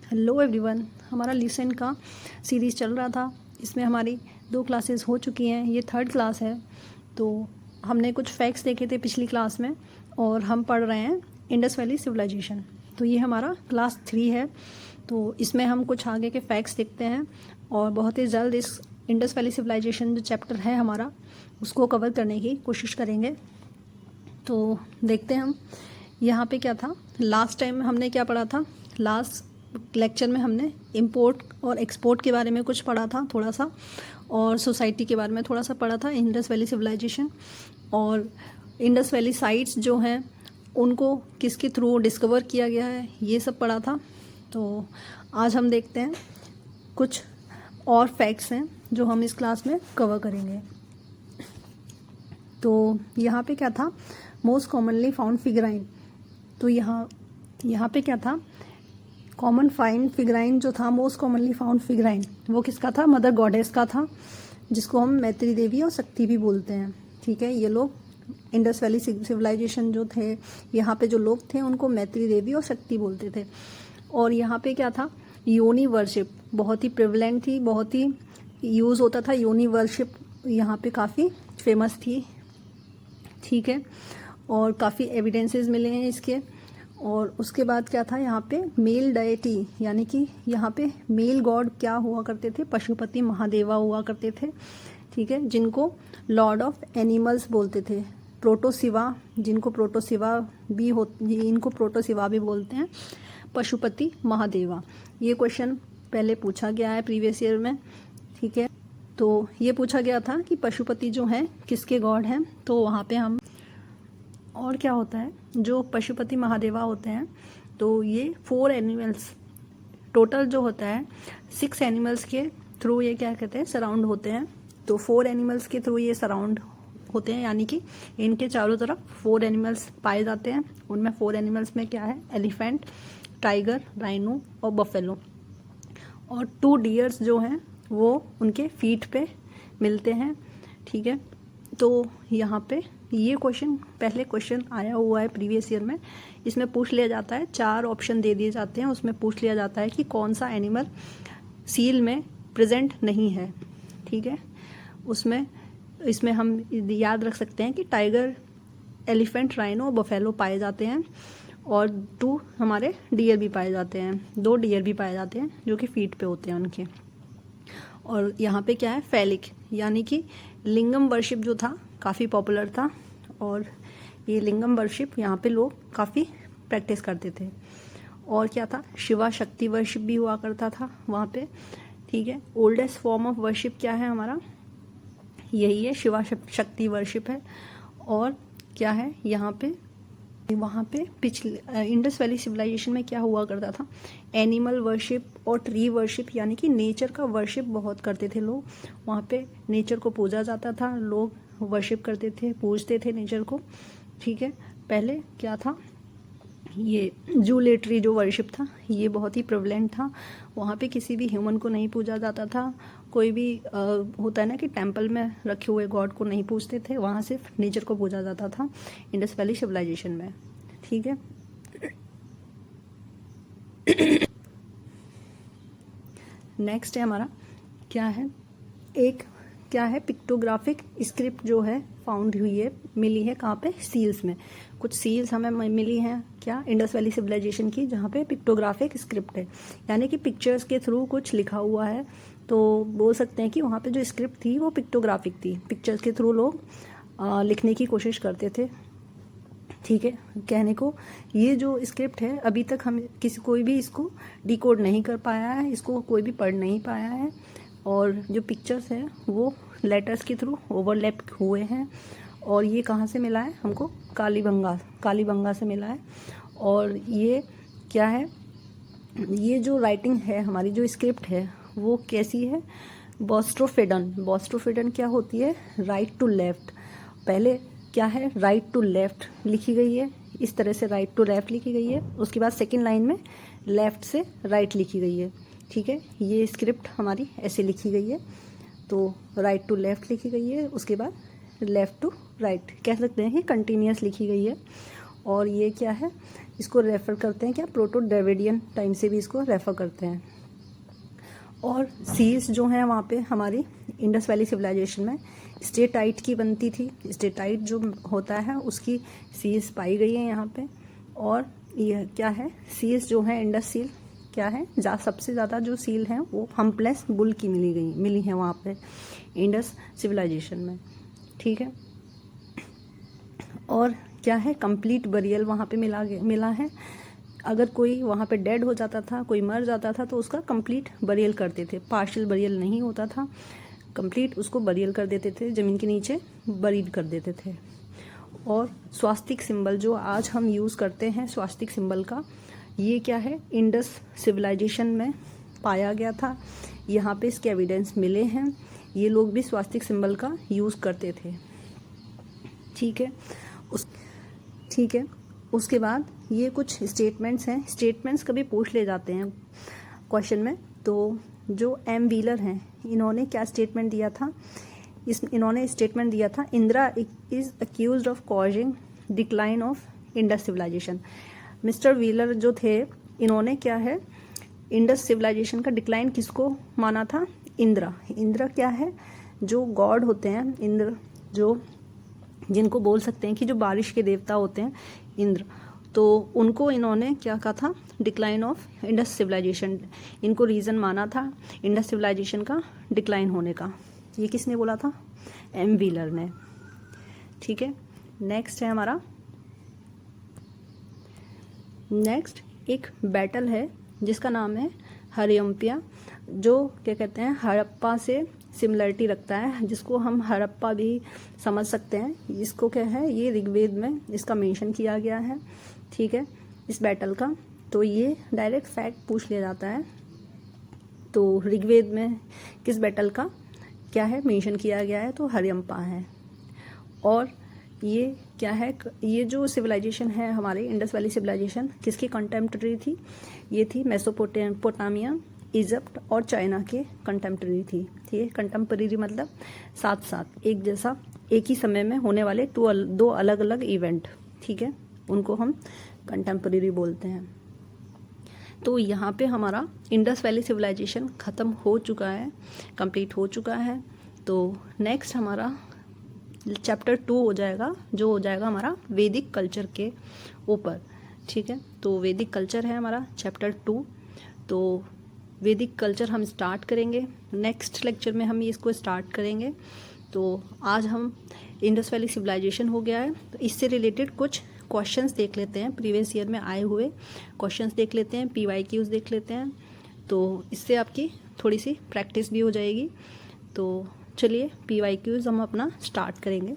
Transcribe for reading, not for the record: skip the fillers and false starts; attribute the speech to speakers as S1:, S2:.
S1: Hello everyone, हमारा listen का series चल रहा था। इसमें हमारी 2 क्लासेस हो चुकी हैं, ये 3rd क्लास है। तो हमने कुछ फैक्ट्स देखे थे पिछली क्लास में और हम पढ़ रहे हैं इंडस वैली सिविलाइजेशन। तो ये हमारा क्लास 3 है। तो इसमें हम कुछ आगे के फैक्ट्स देखते हैं और बहुत ही जल्द इस इंडस वैली सिविलाइजेशन जो चैप्टर है हमारा उसको कवर करने की कोशिश करेंगे। तो देखते हैं हम यहाँ पे क्या था। लास्ट टाइम हमने क्या पढ़ा था, लास्ट लेक्चर में हमने इंपोर्ट और एक्सपोर्ट के बारे में कुछ पढ़ा था थोड़ा सा, और सोसाइटी के बारे में थोड़ा सा पढ़ा था, इंडस वैली सिविलाइजेशन। और इंडस वैली साइट्स जो हैं उनको किसके थ्रू डिस्कवर किया गया है ये सब पढ़ा था। तो आज हम देखते हैं कुछ और फैक्ट्स हैं जो हम इस क्लास में कवर करेंगे। तो यहाँ पे क्या था, मोस्ट कॉमनली फाउंड फिगराइन। तो यहाँ पे क्या था, कॉमन फाइंड फिगराइन जो था, मोस्ट कॉमनली फाउंड फिगराइन वो किसका था, मदर गॉडेस का था, जिसको हम मैत्री देवी और शक्ति भी बोलते हैं। ठीक है, ये लोग इंडस वैली सिविलाइजेशन जो थे, यहाँ पे जो लोग थे उनको मैत्री देवी और शक्ति बोलते थे। और यहाँ पे क्या था, योनि वर्शिप बहुत ही प्रिवलेंट थी, बहुत ही यूज़ होता था। योनि वर्शिप यहाँ पे काफ़ी फेमस थी। ठीक है, और काफ़ी एविडेंसेस मिले हैं इसके। और उसके बाद क्या था, यहाँ पे मेल डायटी, यानी कि यहाँ पे मेल गॉड क्या हुआ करते थे, पशुपति महादेवा हुआ करते थे। ठीक है, जिनको लॉर्ड ऑफ एनिमल्स बोलते थे, प्रोटोसिवा, जिनको प्रोटोसिवा भी इनको प्रोटोसिवा भी बोलते हैं, पशुपति महादेवा। ये क्वेश्चन पहले पूछा गया है प्रीवियस ईयर में। ठीक है, तो ये पूछा गया था कि पशुपति जो हैं किसके गॉड हैं। तो वहाँ पे हम, और क्या होता है, जो पशुपति महादेवा होते हैं तो ये 4 एनिमल्स टोटल जो होता है, 6 एनिमल्स के थ्रू ये क्या कहते हैं, सराउंड होते हैं। तो 4 एनिमल्स के थ्रू ये सराउंड होते हैं, यानी कि इनके चारों तरफ 4 एनिमल्स पाए जाते हैं। उनमें 4 एनिमल्स में क्या है, एलिफेंट, टाइगर, राइनो और बफेलो। और 2 डियर्स जो हैं वो उनके फीट पे मिलते हैं। ठीक है, तो यहाँ पे ये क्वेश्चन पहले क्वेश्चन आया हुआ है प्रीवियस ईयर में। इसमें पूछ लिया जाता है, 4 ऑप्शन दे दिए जाते हैं, उसमें पूछ लिया जाता है कि कौन सा एनिमल सील में प्रेजेंट नहीं है। ठीक है, इसमें हम याद रख सकते हैं कि टाइगर, एलिफेंट, राइनो, बफेलो पाए जाते हैं और 2 हमारे डियर भी पाए जाते हैं, 2 डियर भी पाए जाते हैं जो कि फीट पे होते हैं उनके। और यहाँ पे क्या है, फैलिक, यानी कि लिंगम वर्शिप जो था काफ़ी पॉपुलर था। और ये लिंगम वर्शिप यहाँ पे लोग काफ़ी प्रैक्टिस करते थे। और क्या था, शिवा शक्ति वर्शिप भी हुआ करता था वहाँ पे। ठीक है, ओल्डेस्ट फॉर्म ऑफ वर्शिप क्या है हमारा, यही है, शिवा शक्ति वर्शिप है। और क्या है यहाँ पे, वहाँ पे पिछले इंडस वैली सिविलाइजेशन में क्या हुआ करता था, एनिमल वर्शिप और ट्री वर्शिप, यानी कि नेचर का वर्शिप बहुत करते थे लोग। वहाँ पे नेचर को पूजा जाता था, लोग वर्शिप करते थे, पूजते थे नेचर को। ठीक है, पहले क्या था, ये जूलेटरी जो वर्शिप था ये बहुत ही प्रिवलेंट था। वहाँ पे किसी भी ह्यूमन को नहीं पूजा जाता था, कोई भी होता है ना कि टेंपल में रखे हुए गॉड को नहीं पूजते थे, वहाँ सिर्फ नेचर को पूजा जाता था इंडस वैली सिविलाइजेशन में। ठीक है, नेक्स्ट है हमारा क्या है, एक क्या है, पिक्टोग्राफिक स्क्रिप्ट जो है फाउंड हुई है, मिली है कहाँ पे, सील्स में। कुछ सील्स हमें मिली हैं क्या, इंडस वैली सिविलाइजेशन की, जहाँ पे पिक्टोग्राफिक स्क्रिप्ट है, यानी कि पिक्चर्स के थ्रू कुछ लिखा हुआ है। तो बोल सकते हैं कि वहाँ पे जो स्क्रिप्ट थी वो पिक्टोग्राफिक थी, पिक्चर्स के थ्रू लोग लिखने की कोशिश करते थे। ठीक है, कहने को ये जो स्क्रिप्ट है अभी तक हम कोई भी इसको डिकोड नहीं कर पाया है, इसको कोई भी पढ़ नहीं पाया है। और जो पिक्चर्स है वो लेटर्स के थ्रू ओवरलैप हुए हैं। और ये कहाँ से मिला है हमको, कालीबंगा से मिला है। और ये क्या है, ये जो राइटिंग है हमारी, जो स्क्रिप्ट है वो कैसी है, बॉस्ट्रोफेडन क्या होती है, राइट टू लेफ्ट। पहले क्या है, राइट टू लेफ्ट लिखी गई है, इस तरह से राइट टू लेफ्ट लिखी गई है। उसके बाद सेकंड लाइन में लेफ्ट से राइट लिखी गई है। ठीक है, ये स्क्रिप्ट हमारी ऐसे लिखी गई है। तो राइट टू लेफ्ट लिखी गई है, उसके बाद लेफ़्ट टू राइट, कह सकते हैं कि कंटिन्यूस लिखी गई है। और ये क्या है, इसको रेफ़र करते हैं क्या, प्रोटो ड्रेविडियन टाइम से भी इसको रेफ़र करते हैं। और सील्स जो हैं वहाँ पे हमारी इंडस वैली सिविलाइजेशन में स्टेटाइट की बनती थी। स्टेटाइट जो होता है उसकी सील्स पाई गई है यहाँ पे। और यह क्या है, सील्स जो है इंडस सील क्या है, सबसे ज़्यादा जो सील हैं वो हम्पलेस बुल की मिली हैं वहाँ पे इंडस सिविलाइजेशन में, ठीक है। और क्या है, कंप्लीट बरियल वहाँ पे मिला है। अगर कोई वहाँ पे डेड हो जाता था, कोई मर जाता था, तो उसका कंप्लीट बरियल करते थे। पार्शियल बरियल नहीं होता था, कंप्लीट उसको बरियल कर देते थे, ज़मीन के नीचे बरीड कर देते थे। और स्वास्तिक सिंबल जो आज हम यूज़ करते हैं, स्वास्तिक सिंबल का, ये क्या है, इंडस सिविलाइजेशन में पाया गया था। यहाँ पे इसके एविडेंस मिले हैं। ये लोग भी स्वास्तिक सिंबल का यूज़ करते थे, ठीक है। उसके बाद ये कुछ स्टेटमेंट्स हैं। स्टेटमेंट्स कभी पूछ ले जाते हैं क्वेश्चन में। तो जो एम व्हीलर हैं, इन्होंने क्या स्टेटमेंट दिया था, इन्होंने स्टेटमेंट दिया था, Indra is accused of causing decline of Indus civilization. Mister Wheeler जो थे, इन्होंने क्या है, इंडस सिविलाइजेशन का डिक्लाइन किसको माना था, इंदिरा। इंदिरा क्या है, जो गॉड होते हैं, इंद्र, जो जिनको बोल सकते हैं कि जो बारिश के देवता होते हैं, इंद्र, तो उनको इन्होंने क्या कहा था, डिक्लाइन ऑफ इंडस सिविलाइजेशन, इनको रीज़न माना था इंडस सिविलाइजेशन का डिक्लाइन होने का। ये किसने बोला था, एम व्हीलर ने, ठीक है। नेक्स्ट है हमारा, नेक्स्ट एक बैटल है जिसका नाम है हरियम्पिया, जो क्या कहते हैं, हड़प्पा से सिमिलरिटी रखता है, जिसको हम हड़प्पा भी समझ सकते हैं। इसको क्या है, ये ऋग्वेद में इसका मेंशन किया गया है, ठीक है, इस बैटल का। तो ये डायरेक्ट फैक्ट पूछ लिया जाता है। तो ऋग्वेद में किस बैटल का क्या है मेंशन किया गया है, तो हरियम्पा है। और ये क्या है, ये जो सिविलाइजेशन है हमारी इंडस वैली सिविलाइजेशन, किसकी कंटेम्प्रेरी थी, ये थी मेसोपोटामिया, इजिप्ट और चाइना के कंटेम्प्रेरी थी, ठीक है। कंटेम्प्रेरी मतलब साथ साथ एक जैसा, एक ही समय में होने वाले दो अलग अलग इवेंट, ठीक है, उनको हम कंटेम्प्रेरी बोलते हैं। तो यहाँ पे हमारा इंडस वैली सिविलाइजेशन ख़त्म हो चुका है, कंप्लीट हो चुका है। तो नेक्स्ट हमारा चैप्टर 2 हो जाएगा, जो हो जाएगा हमारा वैदिक कल्चर के ऊपर, ठीक है। तो वैदिक कल्चर है हमारा चैप्टर 2। तो वैदिक कल्चर हम स्टार्ट करेंगे, नेक्स्ट लेक्चर में हम इसको स्टार्ट करेंगे। तो आज हम इंडस वैली सिविलाइजेशन हो गया है, तो इससे रिलेटेड कुछ क्वेश्चंस देख लेते हैं, प्रीवियस ईयर में आए हुए क्वेश्चंस देख लेते हैं, PYQs देख लेते हैं। तो इससे आपकी थोड़ी सी प्रैक्टिस भी हो जाएगी। तो चलिए PYQs हम अपना स्टार्ट करेंगे।